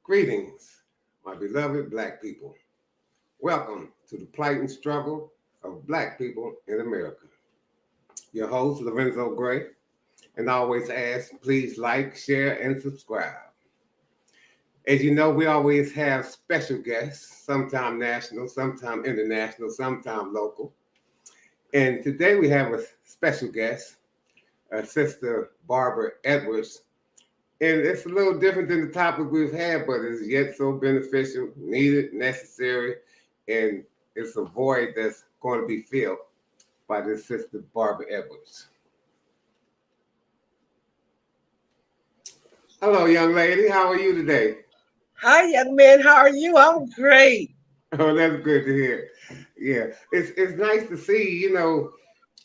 Greetings, my beloved Black people. Welcome to the plight and struggle of Black people in America. Your host, Lorenzo Gray, and I always ask, please like, share, and subscribe. As you know, we always have special guests, sometime national, sometime international, sometime local. And today we have a special guest, Sister Barbara Edwards. And it's a little different than the topic we've had, but it's yet so beneficial, needed, necessary, and it's a void that's going to be filled by this Sister Barbara Edwards. Hello, young lady. How are you today? Hi, young man. How are you? I'm great. Oh, that's good to hear. Yeah, it's nice to see,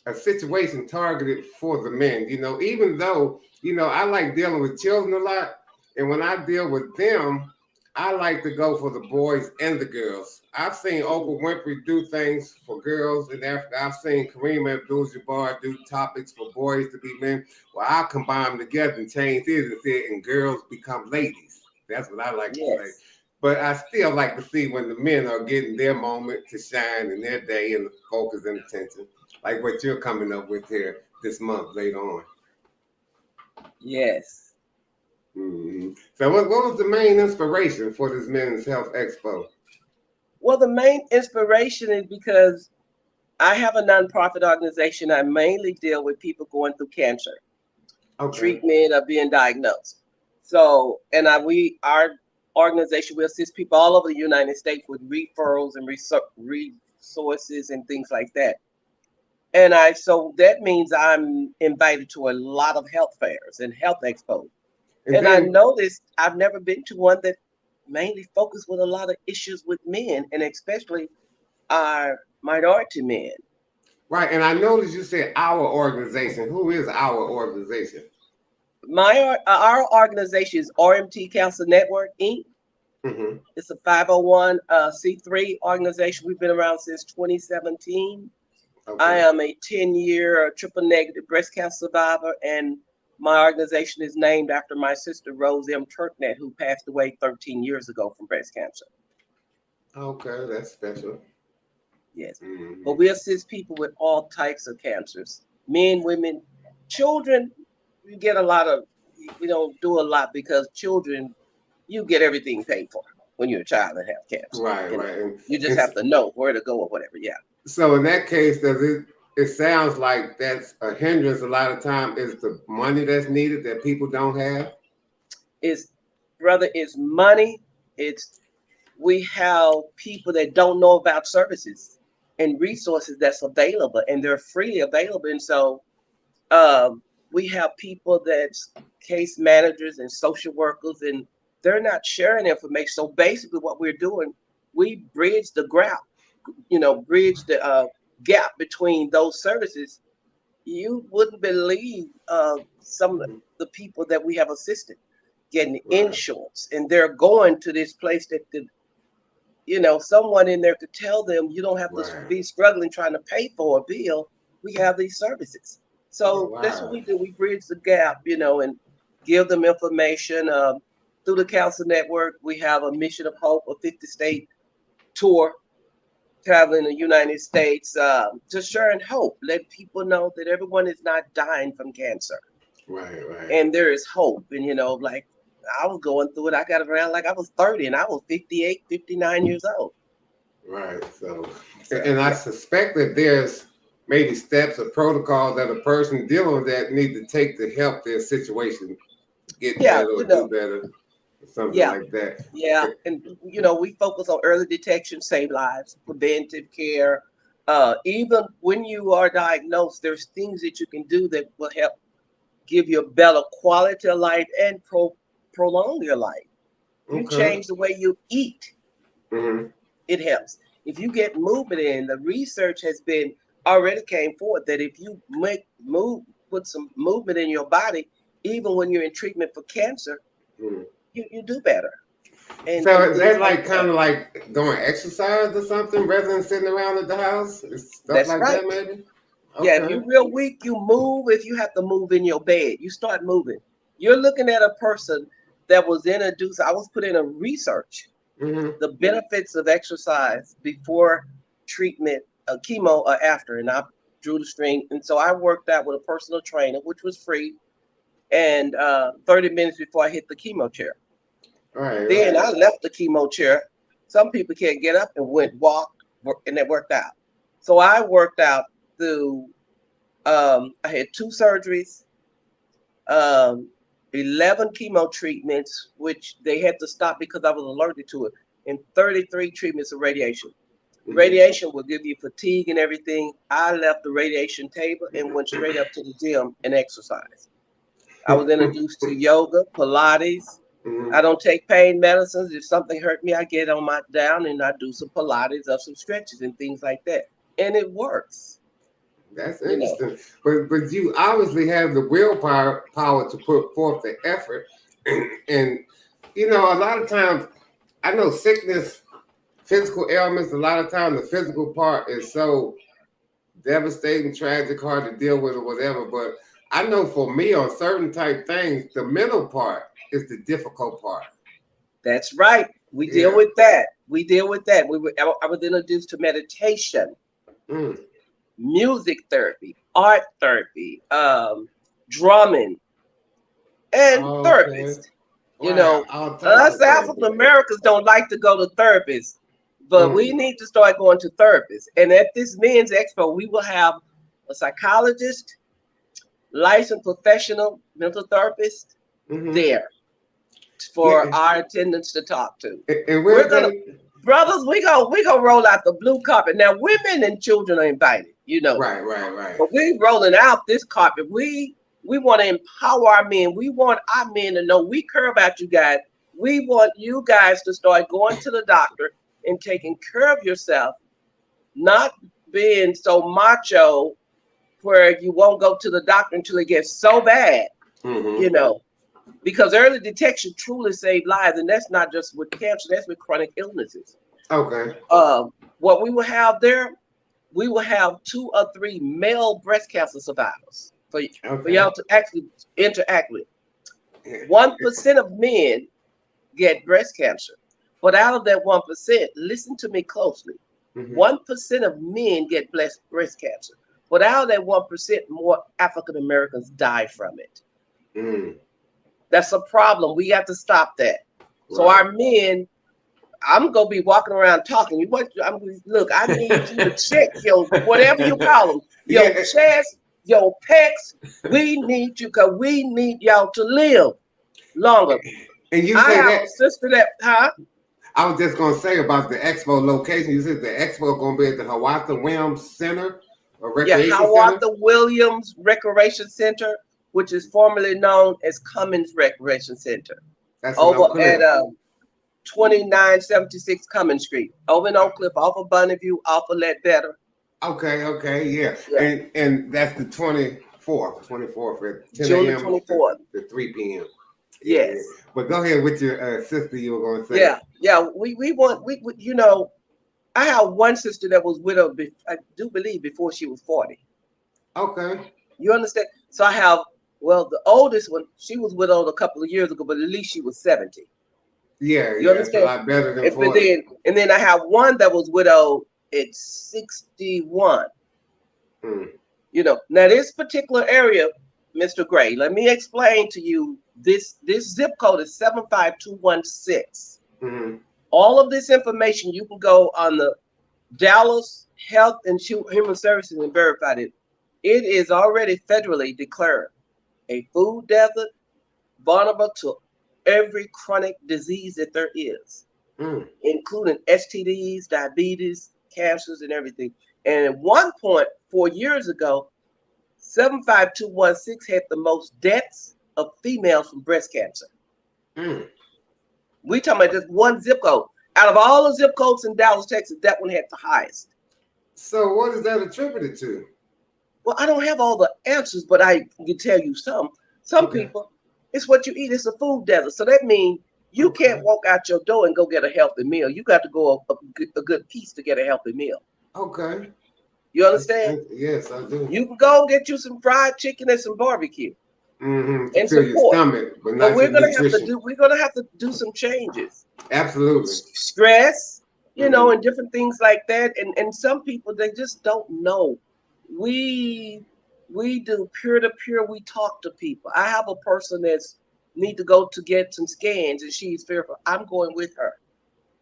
a situation targeted for the men. Even though, I like dealing with children a lot. And when I deal with them, I like to go for the boys and the girls. I've seen Oprah Winfrey do things for girls in Africa. I've seen Kareem Abdul-Jabbar do topics for boys to be men. Well, I'll combine them together and change his and say, and girls become ladies. That's what I like to say. Yes. But I still like to see when the men are getting their moment to shine in their day and the focus and attention, like what you're coming up with here this month later on. Yes. So what was the main inspiration for this Men's Health Expo? Well, the main inspiration is because I have a nonprofit organization. I mainly deal with people going through cancer, treatment or being diagnosed. So, and our organization will assist people all over the United States with referrals and resources and things like that. And so that means I'm invited to a lot of health fairs and health expos. And I noticed I've never been to one that mainly focused with a lot of issues with men, and especially our minority men. Right. And I noticed you said our organization. Who is our organization? Our organization is RMT Cancer Network, Inc. Mm-hmm. It's a 501c3 organization. We've been around since 2017. Okay. I am a 10-year triple negative breast cancer survivor, and my organization is named after my sister, Rose M. Turknett, who passed away 13 years ago from breast cancer. Okay, that's special. Yes. Mm-hmm. But we assist people with all types of cancers, men, women, children. We get we don't do a lot because children, you get everything paid for when you're a child and have cancer. Right. You just have to know where to go or whatever. Yeah. So in that case, it sounds like that's a hindrance a lot of time is the money that's needed that people don't have? It's money. We have people that don't know about services and resources that's available, and they're freely available. And so we have people that's case managers and social workers, and they're not sharing information. So basically what we're doing, we bridge the gap between those services. You wouldn't believe some of the people that we have assisted getting insurance, and they're going to this place that could, someone in there could tell them you don't have to be struggling trying to pay for a bill. We have these services. So that's what we do. We bridge the gap, and give them information. Through the Council Network, we have a Mission of Hope, a 50-state tour traveling the United States, just sharing hope. Let people know that everyone is not dying from cancer. Right. And there is hope. And, like I was going through it. I got around like I was 30 and I was 58, 59 years old. Right. So and I suspect that there's maybe steps or protocols that a person dealing with that need to take to help their situation get better or do better. Something like that. Yeah. And, we focus on early detection, save lives, preventive care. Even when you are diagnosed, there's things that you can do that will help give you a better quality of life and prolong your life. You change the way you eat. Mm-hmm. It helps. If you get movement in, the research has been already came forward that if you put some movement in your body, even when you're in treatment for cancer, you do better. And so is that like kind of like doing exercise or something rather than sitting around at the house? Stuff like that maybe? Okay. Yeah, if you're real weak, you move. If you have to move in your bed, you start moving. You're looking at a person that was introduced, I was put in a research, the benefits of exercise before treatment, chemo or after, and I drew the string. And so I worked out with a personal trainer, which was free, and 30 minutes before I hit the chemo chair. Then I left the chemo chair. Some people can't get up and walked, and they worked out. So I worked out through, I had 2 surgeries, 11 chemo treatments, which they had to stop because I was allergic to it, and 33 treatments of radiation. Radiation will give you fatigue and everything. I left the radiation table and went straight up to the gym and exercised. I was introduced to yoga, Pilates. I don't take pain medicines. If something hurt me, I get on my down and I do some Pilates or some stretches and things like that. And it works. That's interesting. But you obviously have the willpower to put forth the effort. And, you know, a lot of times, I know sickness, physical ailments, a lot of times the physical part is so devastating, tragic, hard to deal with or whatever. But I know for me on certain type things, the mental part is the difficult part. That's right. We deal with that. We deal with that. I was introduced to meditation, music therapy, art therapy, drumming, and therapists. You know, us African Americans don't like to go to therapists, but we need to start going to therapists. And at this men's expo, we will have a psychologist, licensed professional mental therapist there for our attendants to talk to. And we're gonna, brothers, we gonna roll out the blue carpet. Now, women and children are invited, you know. Right. But we rolling out this carpet. We want to empower our men. We want our men to know we care about you guys. We want you guys to start going to the doctor and taking care of yourself, not being so macho where you won't go to the doctor until it gets so bad, you know, because early detection truly saves lives. And that's not just with cancer, that's with chronic illnesses. Okay. What we will have there, we will have 2 or 3 male breast cancer survivors for y'all to actually interact with. 1% of men get breast cancer, but out of that 1%, listen to me closely. 1% of men get breast cancer, but out of that 1%, more African Americans die from it. That's a problem. We have to stop that. So our men, I'm gonna be walking around talking. Look, I need you to check your whatever you call them, your chest, your pecs. We need you because we need y'all to live longer. And you I say have a sister that, I was just gonna say about the expo location. You said the expo gonna be at the Hiawatha Williams Center or Recreation Center? Hiawatha Williams Recreation Center, which is formerly known as Cummins Recreation Center. That's over at 2976 Cummins Street, over in Oak Cliff, off of Bonneview, off of Ledbetter. Okay, yeah. And that's the 24th at 10 June a.m. 24th. to 3 p.m. Yes. But go ahead with your sister. You were going to say. Yeah. We want you know, I have one sister that was widowed. I do believe before she was 40. Okay. You understand? So I have the oldest one. She was widowed a couple of years ago, but at least she was 70. Yeah, you understand? A lot better than 40. And then I have one that was widowed at 61. You know, now this particular area, Mr. Gray, let me explain to you. This zip code is 75216. All of this information you can go on the Dallas Health and Human Services and verify it. It is already federally declared a food desert, vulnerable to every chronic disease that there is, including STDs, diabetes, cancers, and everything. And at one point, 4 years ago, 75216 had the most deaths of females from breast cancer. We talking about just one zip code. Out of all the zip codes in Dallas, Texas, that one had the highest. So what is that attributed to? Well, I don't have all the answers, but I can tell you some. Some people, it's what you eat. It's a food desert. So that means you can't walk out your door and go get a healthy meal. You got to go a good piece to get a healthy meal. Okay. You understand? Yes, I do. You can go get you some fried chicken and some barbecue. To and fill your support. stomach, but But not your nutrition. we're gonna have to do some changes. Absolutely. Stress, Mm-hmm. and different things like that. And some people, they just don't know. We we do peer to peer. We talk to people. I have a person that's need to go to get some scans, and she's fearful. I'm going with her.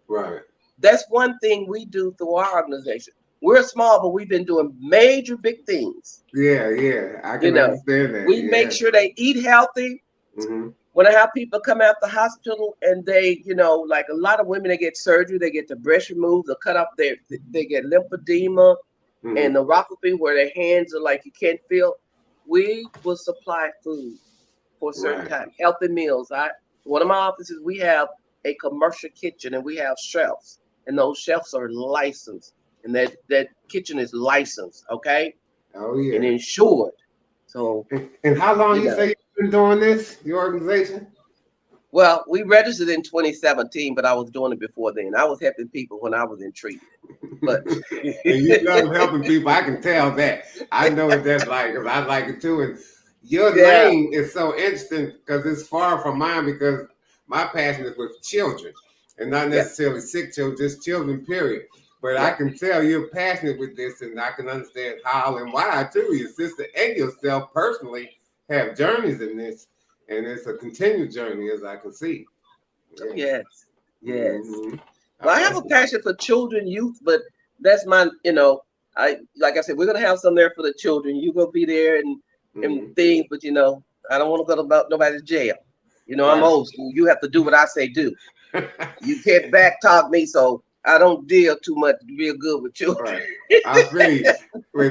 Right. That's one thing we do through our organization. We're small, but we've been doing major big things. Yeah, yeah. I You can know, understand that. we make Yeah. sure they eat healthy. Mm-hmm. When I have people come out the hospital and they, like a lot of women, they get surgery, they get the breast removed, they cut off they get lymphedema Mm-hmm. and neuropathy where their hands are like you can't feel. We will supply food for a certain Right. time, healthy meals. One of my offices, we have a commercial kitchen and we have shelves, and those shelves are licensed, and that kitchen is licensed, okay, Oh and yeah. insured. So And how long you you know. say you've been doing this? Your organization? Well, we registered in 2017, but I was doing it before then. I was helping people when I was in treatment. But And you love helping people. I can tell that. I know what that's like because I like it too. And your yeah, lane is so interesting because it's far from mine because my passion is with children and not yeah, necessarily sick children, just children, period. But I yeah, can tell you're passionate with this and I can understand how and why too. Your sister and yourself personally have journeys in this. And it's a continued journey as I can see. oh, Yeah. yes, yes. Mm-hmm. Well, I Oh, have that's a passion for children, youth, but that's my, I like I said, we're gonna have some there for the children. You gonna be there and mm-hmm. things, but I don't want to go to nobody's jail. I'm Right. old school. You have to do what I say do. You can't back talk me, so I don't deal too much real good with children. Right. I feel you.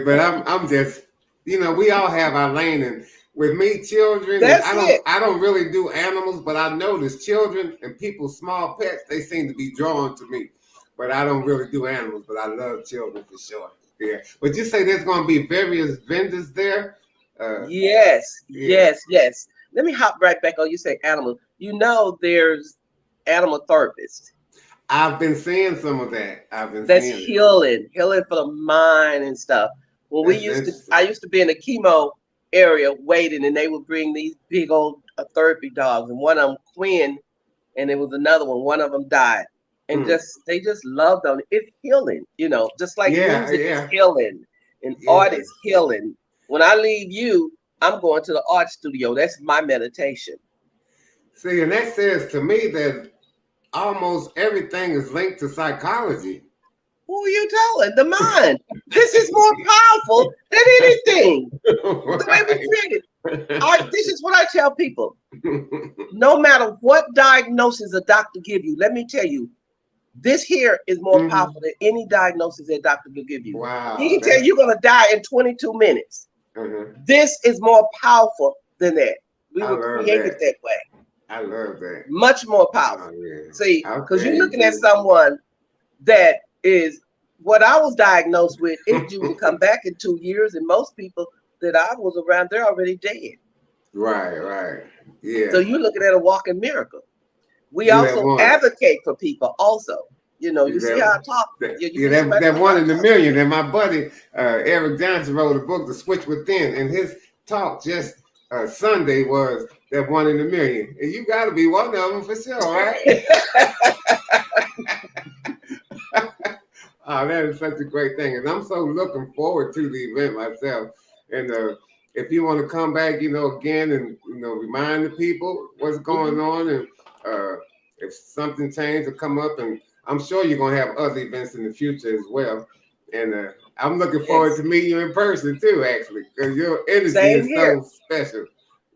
But I'm just, we all have our lane, and with me, children, and That's it. I don't really do animals, but I notice children and people's small pets, they seem to be drawn to me. But I don't really do animals, but I love children for sure. Yeah. But you say there's going to be various vendors there. Yes, Yeah. yes, yes. Let me hop right back on. You say animal. There's animal therapists. I've been seeing some of that. I've been That's seeing it. healing for the mind and stuff. When That's interesting. I used to be in the chemo area waiting, and they would bring these big old therapy dogs, and one of them, Quinn, and there was another one. One of them died, and Hmm. they just loved them. It's healing, just like Yeah, music is yeah, healing, and art yeah. is healing. When I leave you, I'm going to the art studio. That's my meditation. See, and that says to me that almost everything is linked to psychology. Who are you telling? The mind. This is more powerful than anything. The way we Right. create it. This is what I tell people. No matter what diagnosis a doctor give you, let me tell you, this here is more Mhm. powerful than any diagnosis that doctor will give you. He Wow, can tell you you're gonna die in 22 minutes. uh-huh. This is more powerful than that. We I were love created that. that way. I love that. Much more Oh powerful. yeah. See, I'll because tell you're you looking at too. someone that is what I was diagnosed with. It's due to come back in 2 years, and most people that I was around, they're already dead. Right, right. So Yeah. you're looking at a walking miracle. We You that also one. advocate for people. Also, You you see how I talk. You yeah, can that, express that my one mind. in the million. And my buddy Eric Johnson wrote a book, The Switch Within, and his talk just Sunday was that one in the million. And you got to be one of them for sure, right? Oh, that is such a great thing. And I'm so looking forward to the event myself. And if you want to come back, again and, remind the people what's going Mhm. on and if something changed or come up, and I'm sure you're going to have other events in the future as well. And I'm looking forward Yes. to meeting you in person too, actually, because your energy Same is here. so special.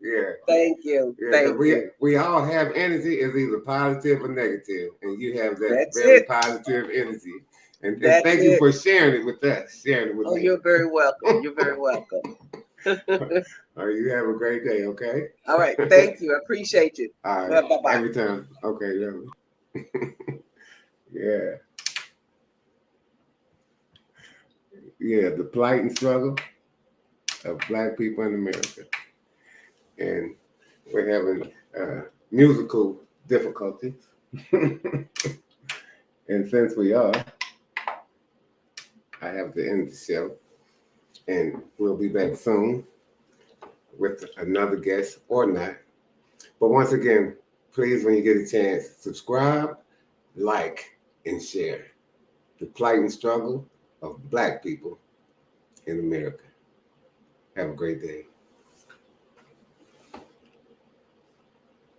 Yeah. Thank you. Yeah, because Thank you. we all have energy is either positive or negative, and you have that That's very it. positive energy. And That's thank you it. for sharing it with us, sharing it with Oh, me. you're very welcome. You're very welcome. All right, you have a great day, okay? All right. Thank you. I appreciate you. All right, Bye bye. every time. Okay, lovely. Yeah, yeah, the plight and struggle of Black people in America. And we're having musical difficulties. And since we are, I have to end the show. And we'll be back soon with another guest or not. But once again, please, when you get a chance, subscribe, like, and share the plight and struggle of Black people in America. Have a great day.